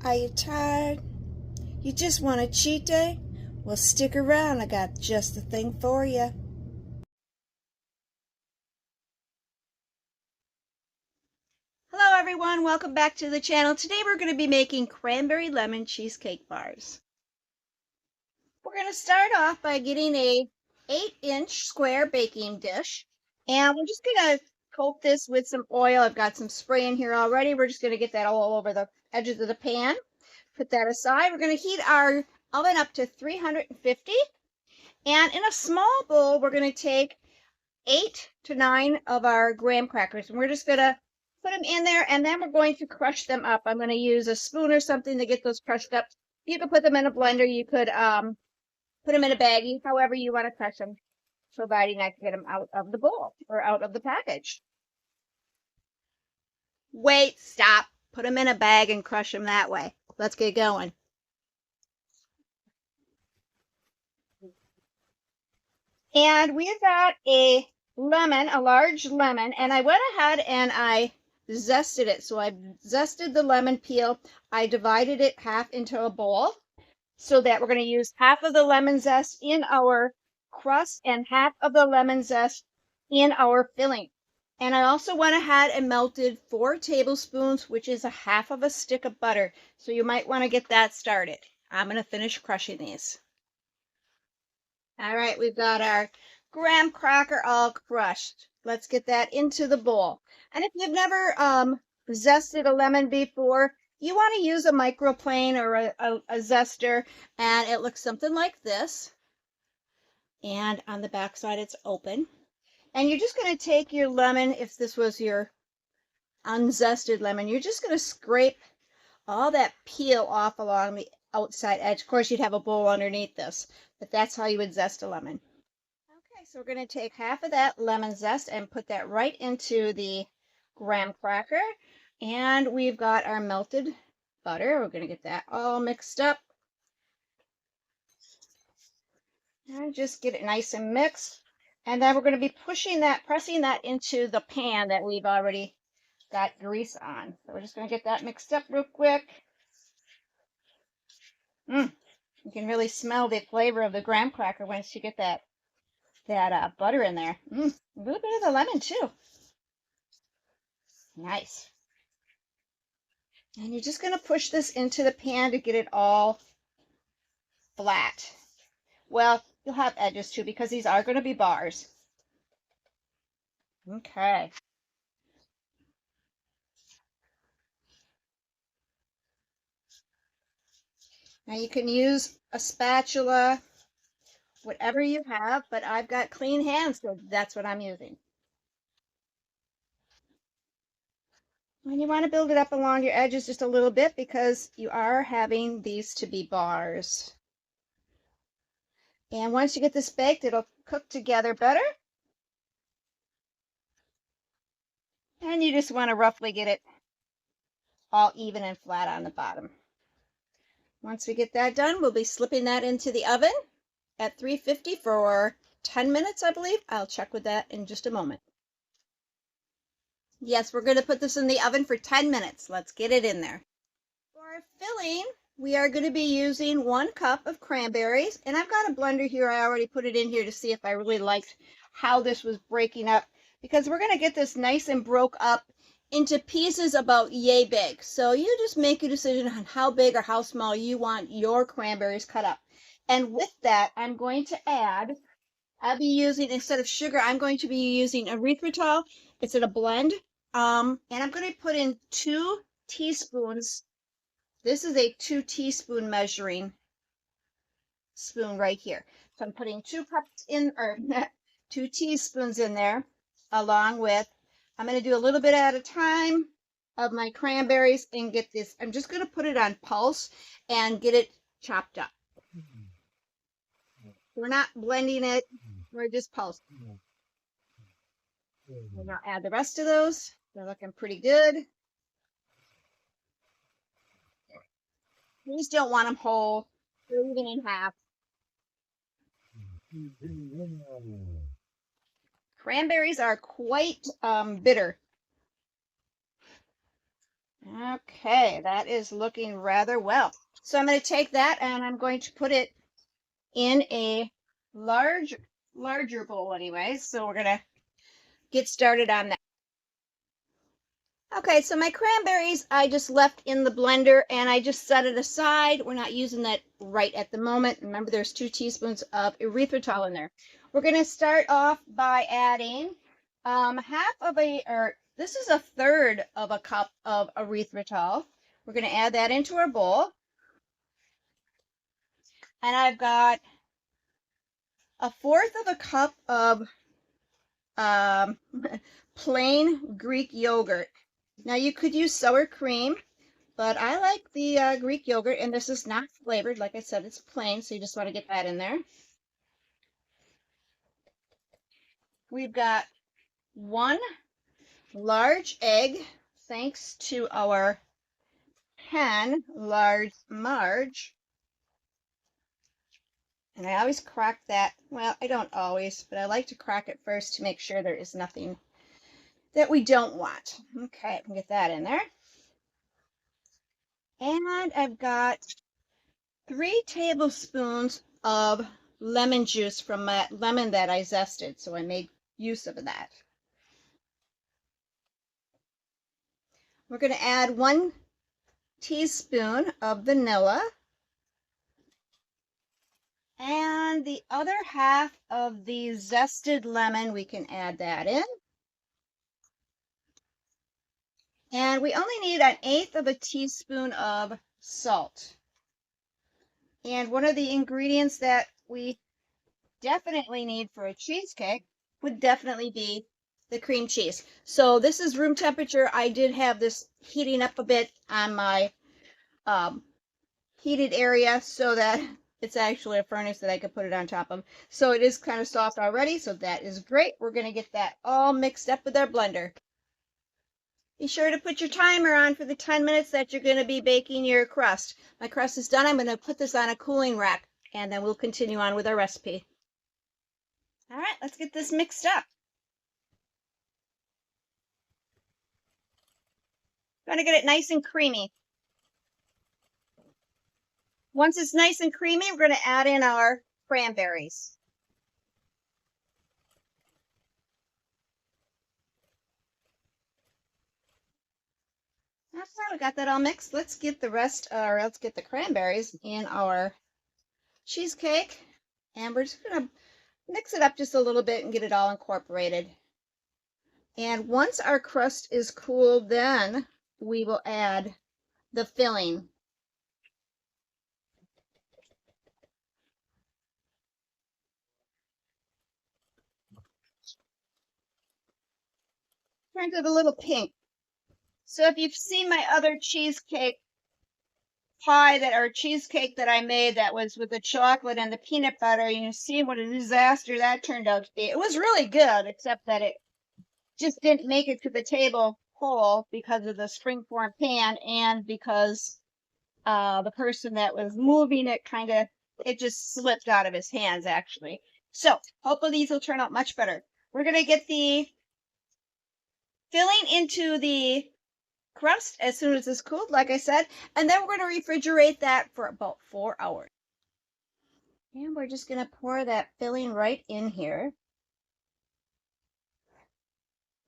Are you tired? You just want a cheat day? Well, stick around. I got just the thing for you. Hello everyone, welcome back to the channel. Today we're going to be making cranberry lemon cheesecake bars. We're going to start off by getting a 8-inch square baking dish, and we're just going to coat this with some oil. I've got some spray in here already. We're just going to get that all over the edges of the pan. Put that aside. We're going to heat our oven up to 350, and in a small bowl we're going to take 8 to 9 of our graham crackers, and we're just going to put them in there, and then we're going to crush them up. I'm going to use a spoon or something to get those crushed up. You could put them in a blender. You could put them in a baggie, however you want to crush them, providing I can get them out of the bowl or out of the package. Wait, stop. Put them in a bag and crush them that way. Let's get going. And we've got a lemon, a large lemon, and I went ahead and I zested it. So I zested the lemon peel. I divided it half into a bowl so that we're going to use half of the lemon zest in our crust and half of the lemon zest in our filling. And I also went ahead and melted 4 tablespoons, which is a half of a stick of butter. So you might want to get that started. I'm going to finish crushing these. All right, we've got our graham cracker all crushed. Let's get that into the bowl. And if you've never zested a lemon before, you want to use a microplane or a zester, and it looks something like this. And on the back side, it's open. And you're just going to take your lemon, if this was your unzested lemon, you're just going to scrape all that peel off along the outside edge. Of course, you'd have a bowl underneath this, but that's how you would zest a lemon. Okay, so we're going to take half of that lemon zest and put that right into the graham cracker. And we've got our melted butter. We're going to get that all mixed up. And just get it nice and mixed. And then we're going to be pressing that into the pan that we've already got grease on. So we're just going to get that mixed up real quick. You can really smell the flavor of the graham cracker once you get that butter in there. A little bit of the lemon too. Nice. And you're just going to push this into the pan to get it all flat. Well, you'll have edges too because these are going to be bars. Okay. Now you can use a spatula, whatever you have, but I've got clean hands, so that's what I'm using. And you want to build it up along your edges just a little bit because you are having these to be bars. And once you get this baked, it'll cook together better. And you just want to roughly get it all even and flat on the bottom. Once we get that done, we'll be slipping that into the oven at 350 for 10 minutes, I believe. I'll check with that in just a moment. Yes, we're going to put this in the oven for 10 minutes. Let's get it in there. For our filling, we are going to be using 1 cup of cranberries. And I've got a blender here. I already put it in here to see if I really liked how this was breaking up, because we're going to get this nice and broke up into pieces about yay big. So you just make a decision on how big or how small you want your cranberries cut up. And with that, I'm going to add, I'll be using, instead of sugar, I'm going to be using erythritol. It's in a blend. And I'm going to put in 2 teaspoons. This is a 2 teaspoon measuring spoon right here. So I'm putting 2 cups in, or 2 teaspoons in there, along with, I'm going to do a little bit at a time of my cranberries and get this. I'm just going to put it on pulse and get it chopped up. We're not blending it. We're just pulsing. We'll now add the rest of those. They're looking pretty good. You just don't want them whole or even in half. Cranberries are quite bitter. Okay, that is looking rather well. So I'm going to take that and I'm going to put it in a larger bowl anyway. So we're going to get started on that. Okay, so my cranberries I just left in the blender and I just set it aside. We're not using that right at the moment. Remember, there's 2 teaspoons of erythritol in there. We're going to start off by adding half of this is a third of a cup of erythritol. We're going to add that into our bowl. And I've got a fourth of a cup of um, plain Greek yogurt. Now you could use sour cream, but I like the Greek yogurt, and this is not flavored. Like I said, it's plain, so you just want to get that in there. We've got 1 large egg, thanks to our hen, large Marge. And I always crack that. Well, I don't always, but I like to crack it first to make sure there is nothing that we don't want. Okay, I can get that in there. And I've got 3 tablespoons of lemon juice from my lemon that I zested, so I made use of that. We're going to add 1 teaspoon of vanilla, and the other half of the zested lemon, we can add that in. And we only need 1/8 of a teaspoon of salt. And one of the ingredients that we definitely need for a cheesecake would definitely be the cream cheese. So this is room temperature. I did have this heating up a bit on my heated area so that it's actually a furnace that I could put it on top of. So it is kind of soft already, so that is great. We're going to get that all mixed up with our blender. Be sure to put your timer on for the 10 minutes that you're going to be baking your crust. My crust is done. I'm going to put this on a cooling rack, and then we'll continue on with our recipe. All right, let's get this mixed up. Going to get it nice and creamy. Once it's nice and creamy, we're going to add in our cranberries. That's right, we got that all mixed. Let's get the rest, or let's get the cranberries in our cheesecake. And we're just going to mix it up just a little bit and get it all incorporated. And once our crust is cool, then we will add the filling. Turns it a little pink. So if you've seen my other cheesecake pie or cheesecake that I made that was with the chocolate and the peanut butter, you see what a disaster that turned out to be. It was really good, except that it just didn't make it to the table whole because of the springform pan and because the person that was moving it it just slipped out of his hands actually. So hopefully these will turn out much better. We're going to get the filling into the crust as soon as it's cooled, like I said, and then we're going to refrigerate that for about 4 hours. And we're just going to pour that filling right in here.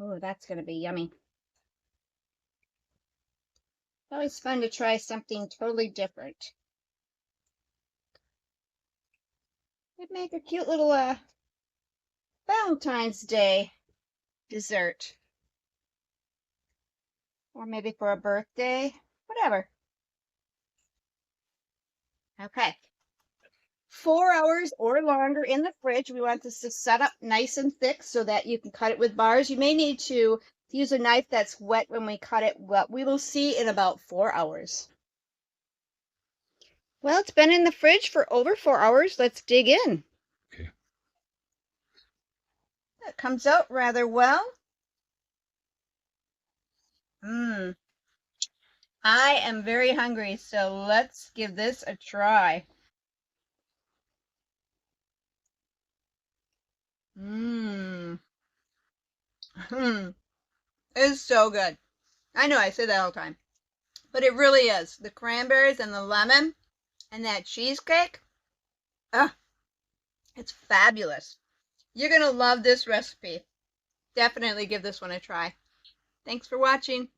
Oh, that's going to be yummy. Always fun to try something totally different. It'd make a cute little Valentine's Day dessert. Or maybe for a birthday, whatever. Okay. 4 hours or longer in the fridge. We want this to set up nice and thick so that you can cut it with bars. You may need to use a knife that's wet when we cut it, but we will see in about 4 hours. Well, it's been in the fridge for over 4 hours. Let's dig in. Okay. It comes out rather well. I am very hungry, so let's give this a try. It's so good. I know I say that all the time. But it really is. The cranberries and the lemon and that cheesecake. Ah, it's fabulous. You're going to love this recipe. Definitely give this one a try. Thanks for watching.